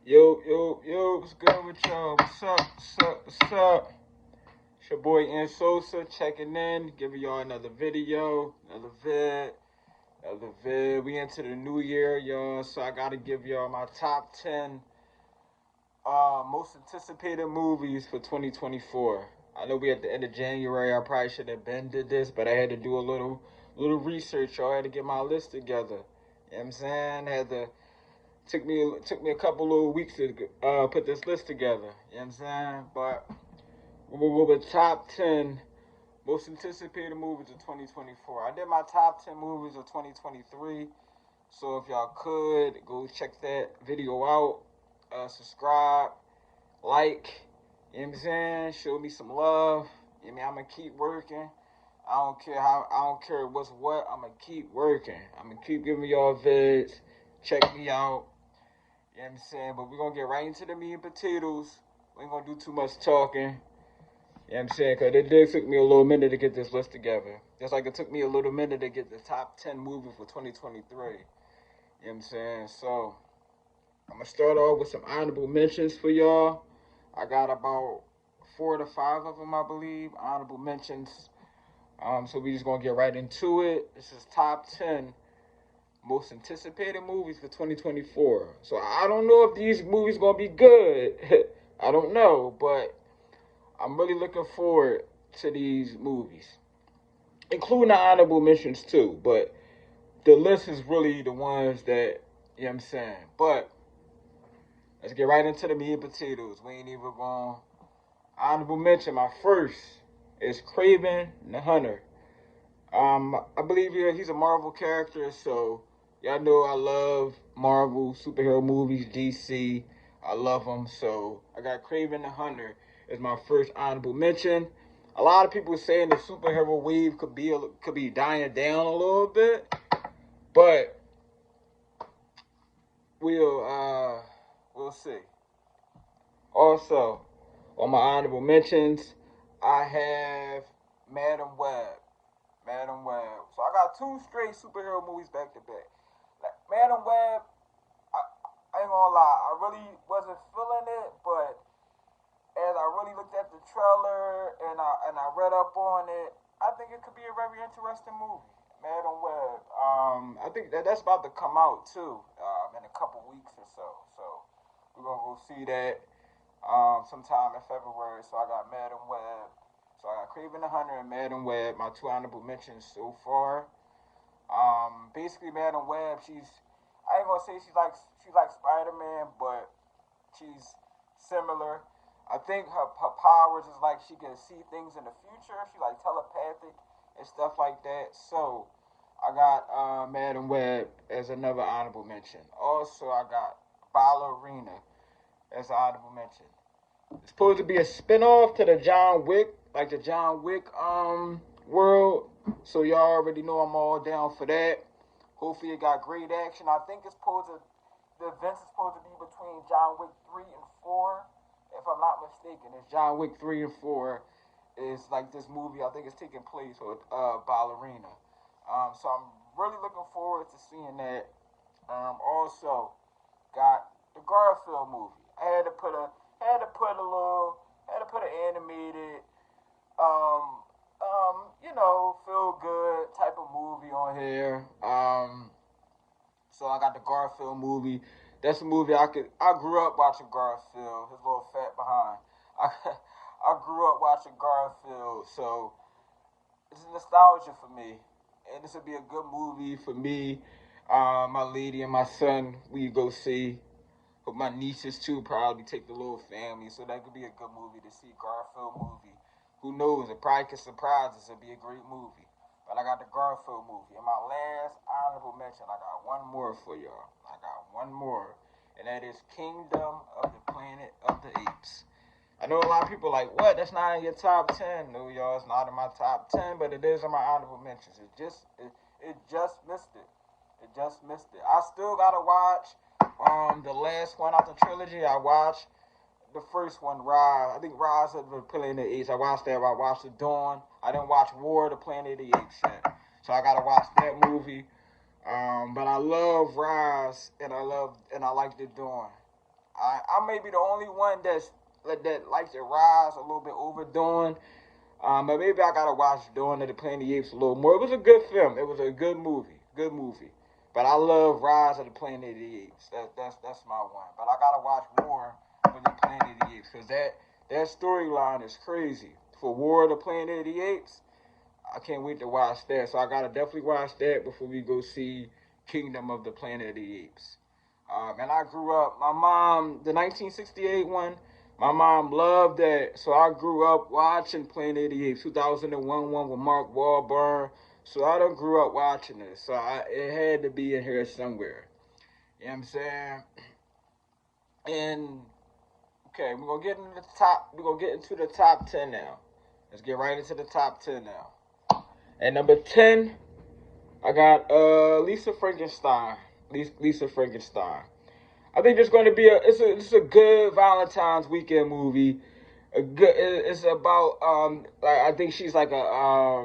Yo, what's good with y'all? What's up? It's your boy N Sosa checking in, giving y'all another video, another vid. We into the new year, y'all, so I gotta give y'all my top 10 most anticipated movies for 2024. I know we at the end of January. I probably should have been did this, but I had to do a little research. Y'all, I had to get my list together. You know what I'm saying? Had to took me a couple little weeks to put this list together. You know what I'm saying? But we'll go with top 10 most anticipated movies of 2024. I did my top 10 movies of 2023. So if y'all could go check that video out, subscribe, like, you know what I'm saying? Show me some love. You know what I mean? I'm gonna keep working. I don't care what's what. I'm gonna keep working. I'm gonna keep giving y'all vids. Check me out. You know what I'm saying? But we're going to get right into the meat and potatoes. We ain't going to do too much talking. You know what I'm saying? Because it did took me a little minute to get this list together. Just like it took me a little minute to get the top 10 movies for 2023. You know what I'm saying? So, I'm going to start off with some honorable mentions for y'all. I got about 4 to 5 of them, I believe. Honorable mentions. So we just going to get right into it. This is top 10 most anticipated movies for 2024. So I don't know if these movies gonna be good. I don't know, but I'm really looking forward to these movies, including the honorable mentions too. But the list is really the ones that you know what I'm saying. But let's get right into the meat and potatoes. We ain't even going honorable mention. My first is Kraven the Hunter. I believe he's a Marvel character, so y'all know I love Marvel superhero movies, DC. I love them, so I got Kraven the Hunter as my first honorable mention. A lot of people saying the superhero wave could be dying down a little bit, but we'll see. Also, on my honorable mentions, I have Madam Web. Madam Web. So I got two straight superhero movies back to back. Like Madam Web, I ain't gonna lie, I really wasn't feeling it, but as I really looked at the trailer and I read up on it, I think it could be a very interesting movie. Madam Web. I think that's about to come out too, in a couple weeks or so. So we're gonna go see that sometime in February. So I got Madam Web. So I got Kraven the Hunter and Madam Web, my two honorable mentions so far. Basically, Madam Web, I ain't gonna say she's like Spider Man, but she's similar. I think her powers is like she can see things in the future. She like telepathic and stuff like that. So I got Madam Web as another honorable mention. Also, I got Ballerina as an honorable mention. It's supposed to be a spinoff to the John Wick, like the John Wick world. So y'all already know I'm all down for that. Hopefully it got great action. I think the events is supposed to be between John Wick 3 and 4. If I'm not mistaken, it's John Wick 3 and 4 is like this movie. I think it's taking place with Ballerina. So I'm really looking forward to seeing that. Also got the Garfield movie. I had to put an animated, feel good type of movie on here. So I got the Garfield movie. That's a movie I grew up watching Garfield, his little fat behind. I I grew up watching Garfield, so it's nostalgia for me. And this would be a good movie for me, my lady and my son. We go see. But my nieces too probably take the little family, so that could be a good movie to see. Garfield movie. Who knows? It probably could surprise us. It'd be a great movie. But I got the Garfield movie. And my last honorable mention, I got one more for y'all. I got one more. And that is Kingdom of the Planet of the Apes. I know a lot of people are like, what? That's not in your top 10. No, y'all, it's not in my top 10, but it is in my honorable mentions. It just missed it. It just missed it. I still gotta watch the last one out the trilogy. I watched the first one, Rise. I think Rise of the Planet of the Apes. I watched that. I watched The Dawn. I didn't watch War of the Planet of the Apes yet. So I gotta watch that movie. But I love Rise and I like The Dawn. I may be the only one that likes it rise a little bit over Dawn. But maybe I gotta watch Dawn of the Planet of the Apes a little more. It was a good film. It was a good movie. Good movie. But I love Rise of the Planet of the Apes. That's my one. But I gotta watch more of the Planet of the Apes because that storyline is crazy. For War of the Planet of the Apes, I can't wait to watch that. So I gotta definitely watch that before we go see Kingdom of the Planet of the Apes. And I grew up. My mom, the 1968 one. My mom loved that, so I grew up watching Planet of the Apes, 2001 one with Mark Wahlberg. So I done grew up watching it, so it had to be in here somewhere. You know what I'm saying? And okay, we're gonna get into the top. We're gonna get into the top 10 now. Let's get right into the top 10 now. At number 10, I got Lisa Frankenstein. Lisa Frankenstein. I think it's going to be it's a good Valentine's weekend movie. It's about like I think she's like a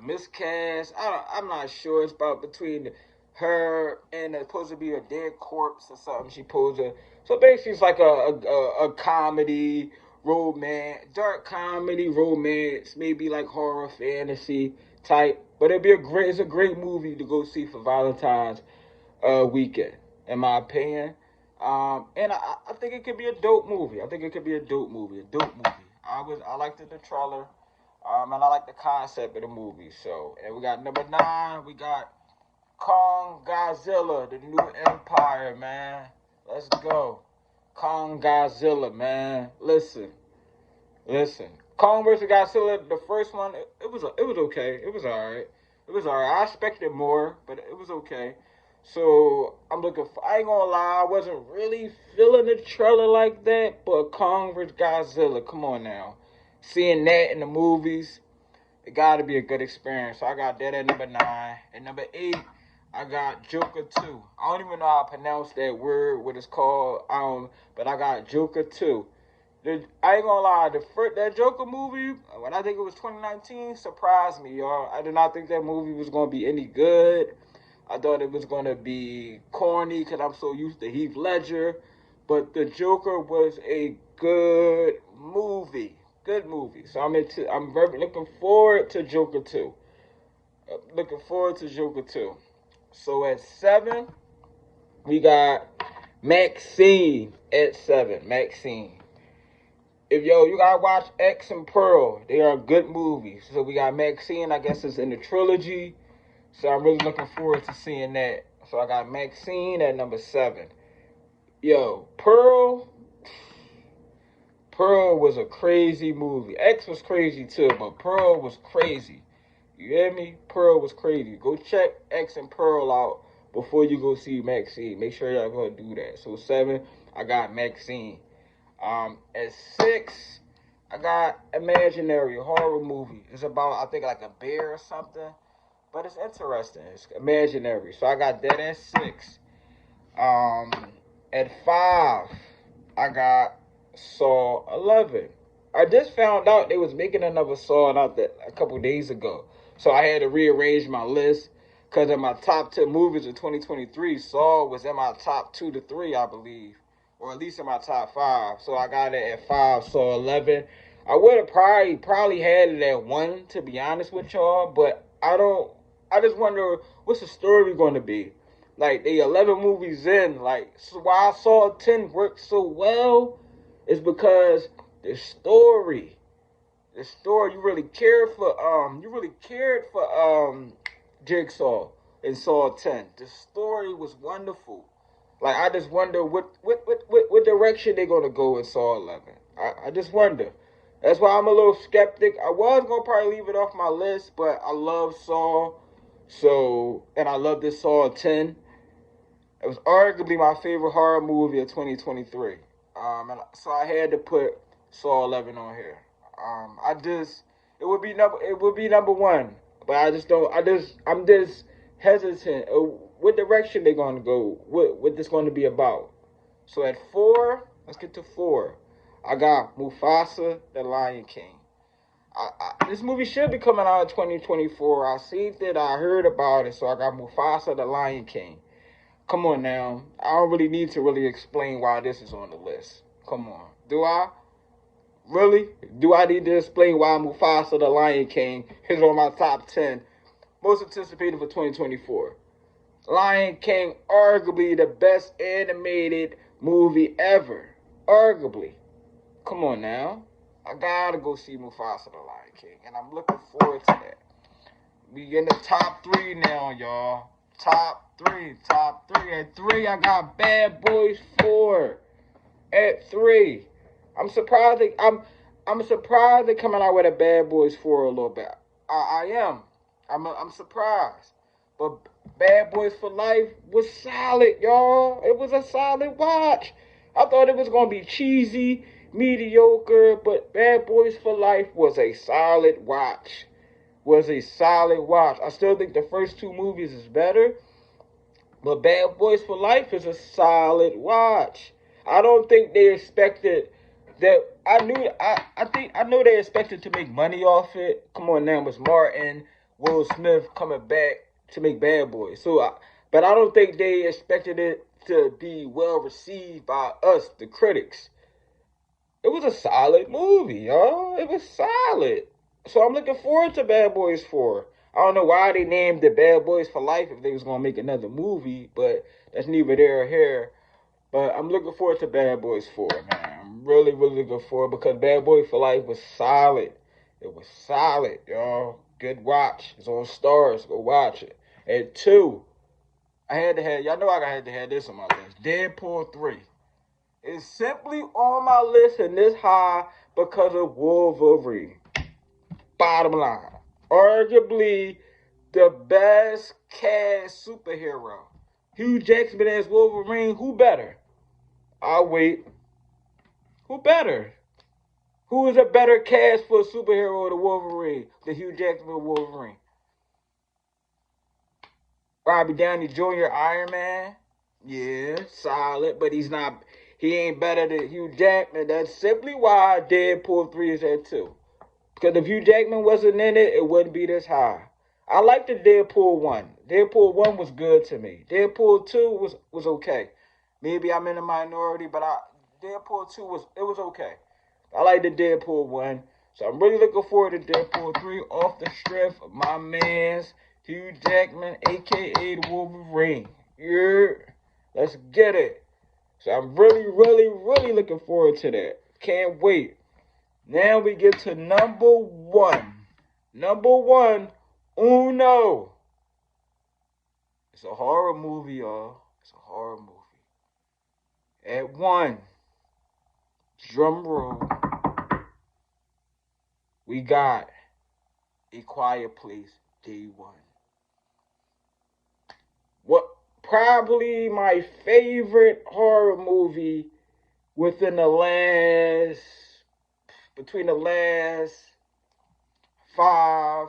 miscast. I'm not sure. It's about between her and it's supposed to be a dead corpse or something. She posed a so basically it's like a comedy romance, dark comedy romance, maybe like horror fantasy type. But it's a great movie to go see for Valentine's weekend, in my opinion. And I think it could be a dope movie. I think it could be a dope movie. I liked the trailer, and I like the concept of the movie. So, and we got number 9. We got Kong Godzilla, the New Empire, man. Let's go, Kong Godzilla, man. Listen. Kong versus Godzilla, the first one, it was okay. It was alright. I expected more, but it was okay. So I'm looking for. I ain't gonna lie, I wasn't really feeling the trailer like that. But Kong vs Godzilla, come on now, seeing that in the movies, it got to be a good experience. So I got that at number 9. At number 8, I got Joker 2. I don't even know how to pronounce that word, what it's called. But I got Joker 2. I ain't gonna lie, that Joker movie, when I think it was 2019, surprised me, y'all. I did not think that movie was gonna be any good. I thought it was going to be corny because I'm so used to Heath Ledger. But The Joker was a good movie. Good movie. So I'm very looking forward to Joker 2. So at 7, we got Maxine at 7. Maxine. You gotta watch X and Pearl. They are good movies. So we got Maxine, I guess it's in the trilogy. So I'm really looking forward to seeing that. So I got Maxine at number 7. Pearl was a crazy movie. X was crazy too, but Pearl was crazy. You hear me? Pearl was crazy. Go check X and Pearl out before you go see Maxine. Make sure y'all go do that. So 7, I got Maxine. At 6, I got Imaginary, horror movie. It's about I think like a bear or something. But it's interesting. It's imaginary. So I got that at 6. At 5, I got Saw 11. I just found out they was making another Saw out that a couple days ago. So I had to rearrange my list because in my top 10 movies of 2023, Saw was in my top 2 to 3, I believe, or at least in my top 5. So I got it at 5, Saw 11. I would have probably had it at 1, to be honest with y'all, but I just wonder what's the story going to be. Like, they 11 movies in, so why I Saw 10 worked so well is because the story, you really cared for Jigsaw in Saw 10. The story was wonderful. Like, I just wonder what direction they're going to go in Saw 11. I just wonder. That's why I'm a little skeptic. I was going to probably leave it off my list, but I love Saw. So, and I love this Saw 10. It was arguably my favorite horror movie of 2023. And so I had to put Saw 11 on here. It would be number 1, but I'm just hesitant. What direction they gonna go? What this going to be about? So at 4, let's get to 4. I got Mufasa, the Lion King. This movie should be coming out in 2024. I seen it, I heard about it, so I got Mufasa, the Lion King. Come on now. I don't really need to really explain why this is on the list. Come on. Do I? Really? Do I need to explain why Mufasa the Lion King is on my top 10 most anticipated for 2024? Lion King, arguably the best animated movie ever. Arguably. Come on now. I gotta go see Mufasa the Lion King, and I'm looking forward to that. We in the top 3 now, y'all. Top 3. At 3, I got Bad Boys 4. At 3. I'm surprised they're coming out with a Bad Boys 4 a little bit. I am. I'm surprised. But Bad Boys for Life was solid, y'all. It was a solid watch. I thought it was gonna be cheesy, mediocre, but Bad Boys for Life was a solid watch. I still think the first 2 movies is better, but Bad Boys for Life is a solid watch. I don't think they expected that. I know they expected to make money off it. Come on now, it was Martin, Will Smith coming back to make Bad Boys. But I don't think they expected it to be well received by us, the critics. It was a solid movie, y'all. It was solid. So I'm looking forward to Bad Boys 4. I don't know why they named it Bad Boys for Life if they was going to make another movie, but that's neither there or here. But I'm looking forward to Bad Boys 4, man. I'm really, really looking forward because Bad Boys for Life was solid. It was solid, y'all. Good watch. It's on Stars. Go watch it. At 2, y'all know I had to have this on my list. Deadpool 3. It's simply on my list and this high because of Wolverine. Bottom line. Arguably the best cast superhero. Hugh Jackman as Wolverine. Who better? I'll wait. Who better? Who is a better cast for a superhero than Wolverine? The Hugh Jackman Wolverine. Robert Downey Jr. Iron Man. Yeah, solid, but he ain't better than Hugh Jackman. That's simply why Deadpool 3 is at 2. Because if Hugh Jackman wasn't in it, it wouldn't be this high. I liked the Deadpool 1. Deadpool 1 was good to me. Deadpool 2 was okay. Maybe I'm in the minority, but Deadpool 2 was okay. I like the Deadpool 1. So I'm really looking forward to Deadpool 3 off the strength of my man's Hugh Jackman, a.k.a. the Wolverine. Yeah. Let's get it. So I'm really, really, really looking forward to that. Can't wait. Now we get to number 1. Number 1, Uno. It's a horror movie, y'all. It's a horror movie. At 1, drum roll, we got A Quiet Place, Day 1. What? Probably my favorite horror movie between the last 5,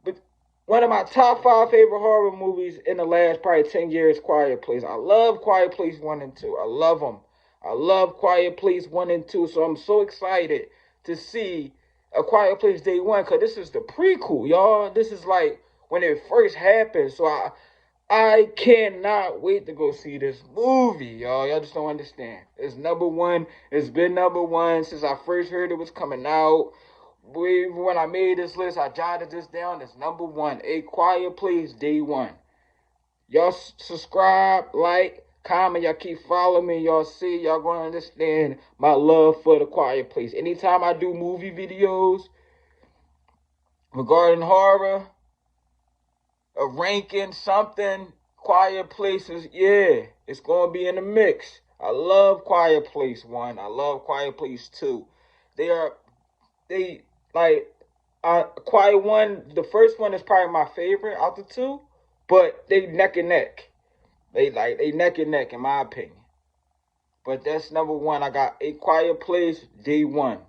but one of my top 5 favorite horror movies in the last probably 10 years, Quiet Place. I love Quiet Place 1 and 2. I love them. I love Quiet Place 1 and 2, so I'm so excited to see A Quiet Place Day 1, because this is the prequel, y'all. This is like when it first happened, so I cannot wait to go see this movie, y'all. Y'all just don't understand. It's number 1. It's been number 1 since I first heard it was coming out. When I made this list, I jotted this down. It's number 1. A Quiet Place, Day 1. Y'all subscribe, like, comment. Y'all keep following me. Y'all see. Y'all going to understand my love for The Quiet Place. Anytime I do movie videos regarding horror, a ranking, something, Quiet Places, yeah, it's going to be in the mix. I love Quiet Place 1. I love Quiet Place 2. Quiet 1, the first one is probably my favorite out the 2, but they neck and neck. They neck and neck in my opinion. But that's number 1. I got A Quiet Place, Day 1.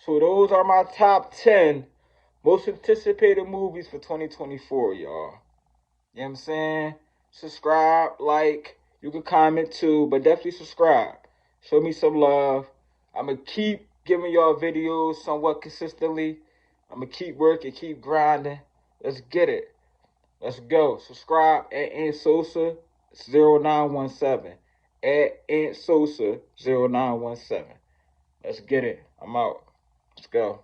So those are my top 10 most anticipated movies for 2024, y'all. You know what I'm saying? Subscribe, like, you can comment too, but definitely subscribe. Show me some love. I'm going to keep giving y'all videos somewhat consistently. I'm going to keep working, keep grinding. Let's get it. Let's go. Subscribe at Sosa 0917. At Ant Sosa 0917. Let's get it. I'm out. Let's go.